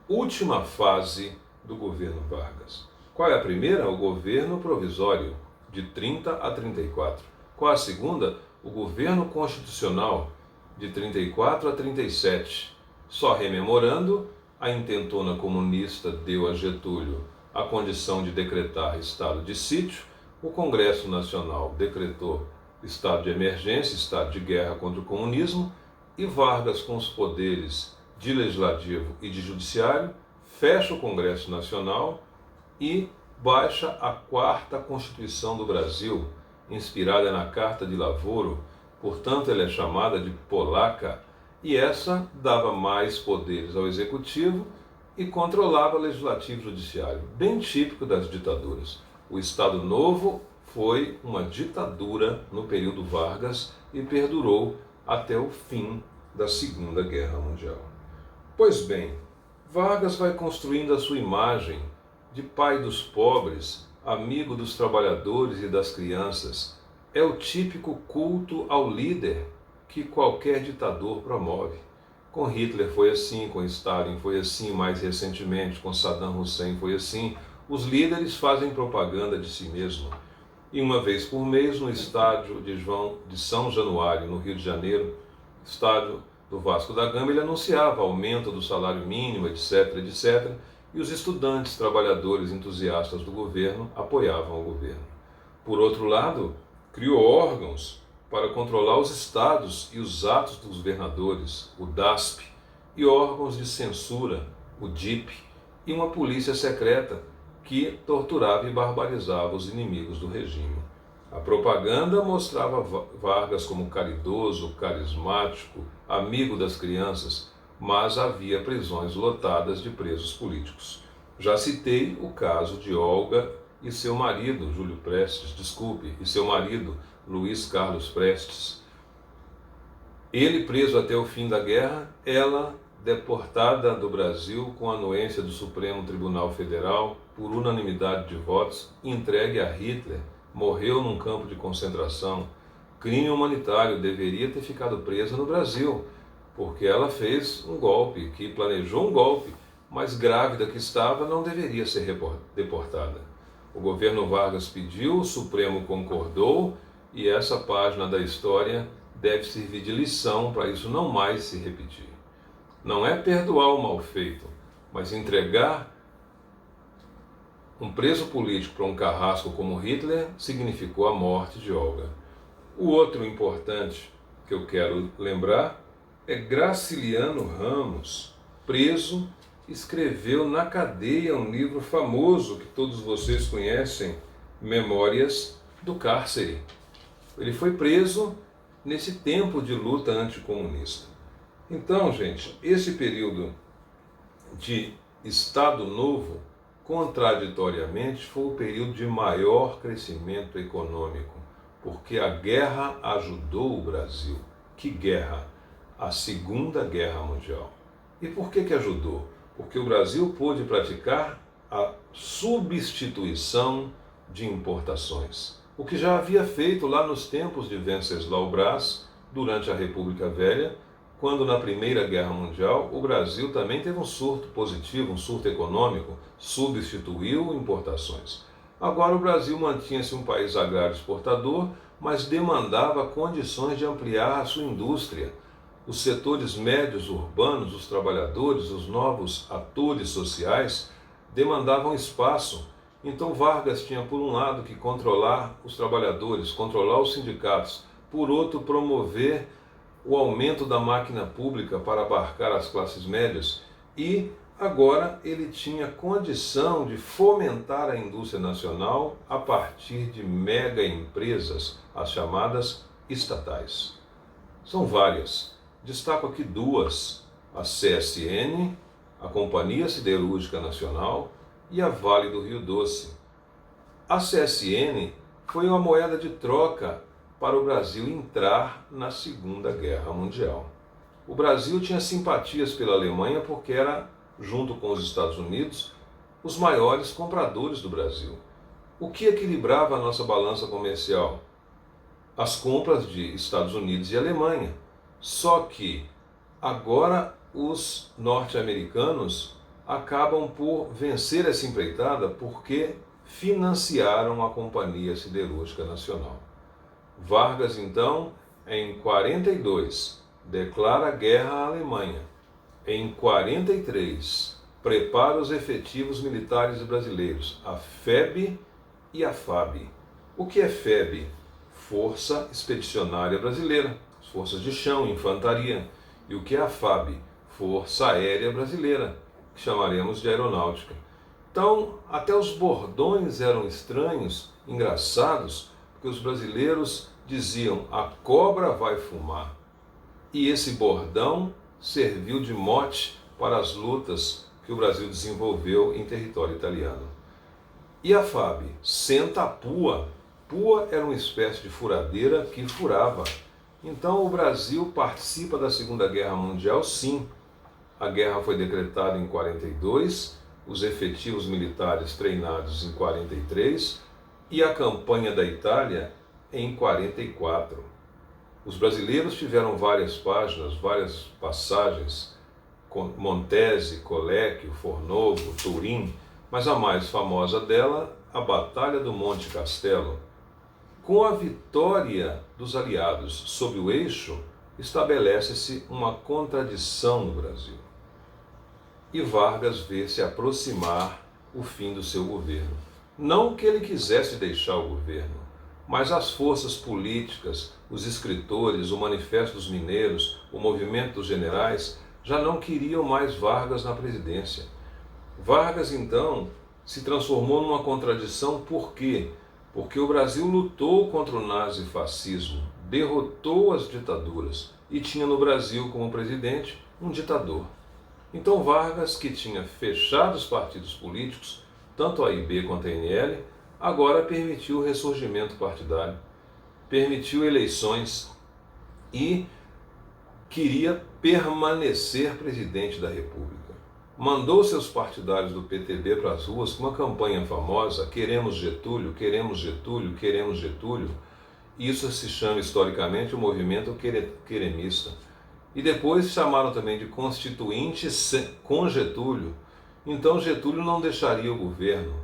última fase do governo Vargas. Qual é a primeira? O governo provisório, de 30 a 34. Qual a segunda? O governo constitucional, de 34 a 37. Só rememorando, a intentona comunista deu a Getúlio a condição de decretar estado de sítio, o Congresso Nacional decretou estado de emergência, estado de guerra contra o comunismo, e Vargas, com os poderes de legislativo e de judiciário, fecha o Congresso Nacional e baixa a quarta Constituição do Brasil, inspirada na Carta de Lavoro, portanto ela é chamada de polaca, e essa dava mais poderes ao executivo e controlava o legislativo e o judiciário, bem típico das ditaduras. O Estado Novo foi uma ditadura no período Vargas e perdurou até o fim da Segunda Guerra Mundial. Pois bem, Vargas vai construindo a sua imagem de pai dos pobres, amigo dos trabalhadores e das crianças. É o típico culto ao líder que qualquer ditador promove. Com Hitler foi assim, com Stalin foi assim, mais recentemente com Saddam Hussein foi assim. Os líderes fazem propaganda de si mesmo. E uma vez por mês, no estádio de São Januário, no Rio de Janeiro, estádio do Vasco da Gama, ele anunciava aumento do salário mínimo, etc., etc., e os estudantes, trabalhadores, entusiastas do governo apoiavam o governo. Por outro lado, criou órgãos para controlar os estados e os atos dos governadores, o DASP, e órgãos de censura, o DIP, e uma polícia secreta que torturava e barbarizava os inimigos do regime. A propaganda mostrava Vargas como caridoso, carismático, amigo das crianças, mas havia prisões lotadas de presos políticos. Já citei o caso de Olga e seu marido, Júlio Prestes, e seu marido, Luiz Carlos Prestes. Ele preso até o fim da guerra, ela deportada do Brasil com a anuência do Supremo Tribunal Federal, por unanimidade de votos, entregue a Hitler, morreu num campo de concentração. Crime humanitário, deveria ter ficado presa no Brasil, porque ela fez um golpe, que planejou um golpe, mas grávida que estava, não deveria ser deportada. O governo Vargas pediu, o Supremo concordou, e essa página da história deve servir de lição para isso não mais se repetir. Não é perdoar o mal feito, mas entregar um preso político para um carrasco como Hitler significou a morte de Olga. O outro importante que eu quero lembrar é Graciliano Ramos, preso, escreveu na cadeia um livro famoso que todos vocês conhecem, Memórias do Cárcere. Ele foi preso nesse tempo de luta anticomunista. Então, gente, esse período de Estado Novo, contraditoriamente, foi o período de maior crescimento econômico, porque a guerra ajudou o Brasil. Que guerra? A Segunda Guerra Mundial. E por que ajudou? Porque o Brasil pôde praticar a substituição de importações, o que já havia feito lá nos tempos de Venceslau Braz, durante a República Velha, quando na Primeira Guerra Mundial o Brasil também teve um surto positivo, um surto econômico, substituiu importações. Agora o Brasil mantinha-se um país agrário exportador, mas demandava condições de ampliar a sua indústria. Os setores médios urbanos, os trabalhadores, os novos atores sociais demandavam espaço. Então Vargas tinha, por um lado, que controlar os trabalhadores, controlar os sindicatos, por outro, promover o aumento da máquina pública para abarcar as classes médias, e agora ele tinha condição de fomentar a indústria nacional a partir de mega empresas, as chamadas estatais. São várias. Destaco aqui duas: a CSN, a Companhia Siderúrgica Nacional, e a Vale do Rio Doce. A CSN foi uma moeda de troca para o Brasil entrar na Segunda Guerra Mundial. O Brasil tinha simpatias pela Alemanha porque era, junto com os Estados Unidos, os maiores compradores do Brasil. O que equilibrava a nossa balança comercial? As compras de Estados Unidos e Alemanha. Só que agora os norte-americanos acabam por vencer essa empreitada porque financiaram a Companhia Siderúrgica Nacional. Vargas, então, em 42, declara guerra à Alemanha. Em 43, prepara os efetivos militares brasileiros, a FEB e a FAB. O que é FEB? Força Expedicionária Brasileira, as forças de chão, infantaria. E o que é a FAB? Força Aérea Brasileira, que chamaremos de aeronáutica. Então, até os bordões eram estranhos, engraçados, porque os brasileiros diziam: a cobra vai fumar. E esse bordão serviu de mote para as lutas que o Brasil desenvolveu em território italiano. E a FAB? Senta a pua. Pua era uma espécie de furadeira que furava. Então o Brasil participa da Segunda Guerra Mundial, sim. A guerra foi decretada em 42, os efetivos militares treinados em 43 e a campanha da Itália em 44. Os brasileiros tiveram várias páginas, várias passagens, Montese, Colecchio, Fornovo, Turim, mas a mais famosa dela, a Batalha do Monte Castelo. Com a vitória dos aliados sobre o eixo, estabelece-se uma contradição no Brasil. E Vargas vê se aproximar o fim do seu governo. Não que ele quisesse deixar o governo, mas as forças políticas, os escritores, o Manifesto dos Mineiros, o Movimento dos Generais, já não queriam mais Vargas na presidência. Vargas, então, se transformou numa contradição. Por quê? Porque o Brasil lutou contra o nazifascismo, derrotou as ditaduras e tinha no Brasil como presidente um ditador. Então Vargas, que tinha fechado os partidos políticos, tanto a AIB quanto a ANL, agora permitiu o ressurgimento partidário, permitiu eleições e queria permanecer presidente da República. Mandou seus partidários do PTB para as ruas com uma campanha famosa: queremos Getúlio, queremos Getúlio, queremos Getúlio. Isso se chama historicamente o movimento queremista. E depois chamaram também de Constituinte com Getúlio. Então Getúlio não deixaria o governo.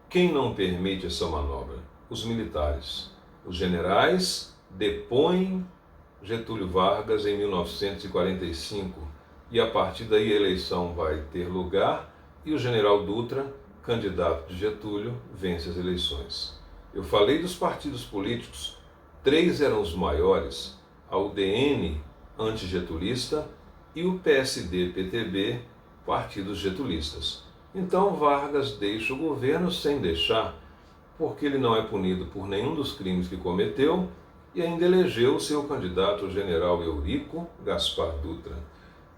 Quem não permite essa manobra? Os militares. Os generais depõem Getúlio Vargas em 1945 e a partir daí a eleição vai ter lugar e o general Dutra, candidato de Getúlio, vence as eleições. Eu falei dos partidos políticos, 3 eram os maiores: a UDN, antigetulista, e o PSD-PTB, partidos getulistas. Então Vargas deixa o governo sem deixar, porque ele não é punido por nenhum dos crimes que cometeu e ainda elegeu o seu candidato, o general Eurico Gaspar Dutra.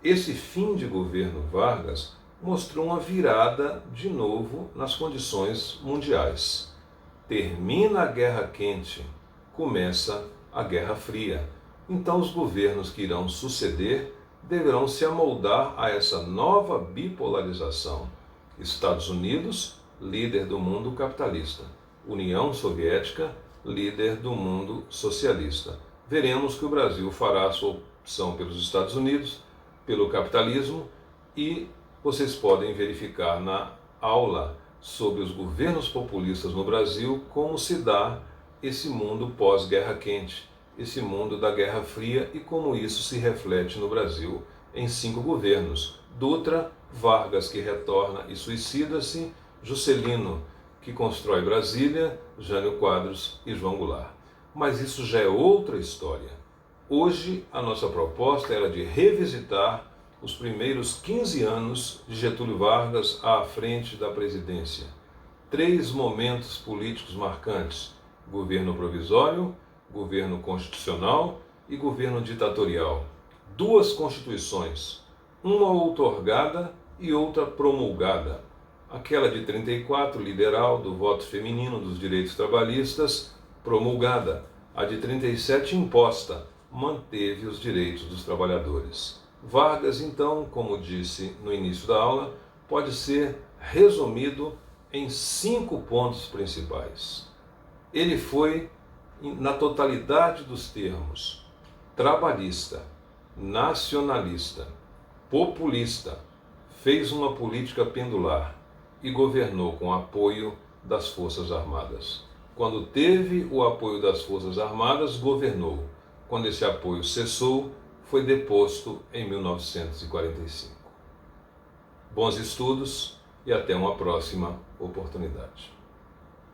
Esse fim de governo Vargas mostrou uma virada de novo nas condições mundiais. Termina a Guerra Quente, começa a Guerra Fria. Então os governos que irão suceder deverão se amoldar a essa nova bipolarização. Estados Unidos, líder do mundo capitalista. União Soviética, líder do mundo socialista. Veremos que o Brasil fará a sua opção pelos Estados Unidos, pelo capitalismo, e vocês podem verificar na aula sobre os governos populistas no Brasil como se dá esse mundo pós-Guerra Quente, esse mundo da Guerra Fria e como isso se reflete no Brasil em 5 governos. Dutra, Vargas, que retorna e suicida-se, Juscelino, que constrói Brasília, Jânio Quadros e João Goulart. Mas isso já é outra história. Hoje a nossa proposta era de revisitar os primeiros 15 anos de Getúlio Vargas à frente da presidência. 3 momentos políticos marcantes: governo provisório, governo constitucional e governo ditatorial. 2 constituições, uma outorgada e outra promulgada. Aquela de 34, liberal, do voto feminino, dos direitos trabalhistas, promulgada. A de 37, imposta, manteve os direitos dos trabalhadores. Vargas, então, como disse no início da aula, pode ser resumido em 5 pontos principais. Ele foi, na totalidade dos termos, trabalhista, nacionalista, populista, fez uma política pendular e governou com apoio das Forças Armadas. Quando teve o apoio das Forças Armadas, governou. Quando esse apoio cessou, foi deposto em 1945. Bons estudos e até uma próxima oportunidade.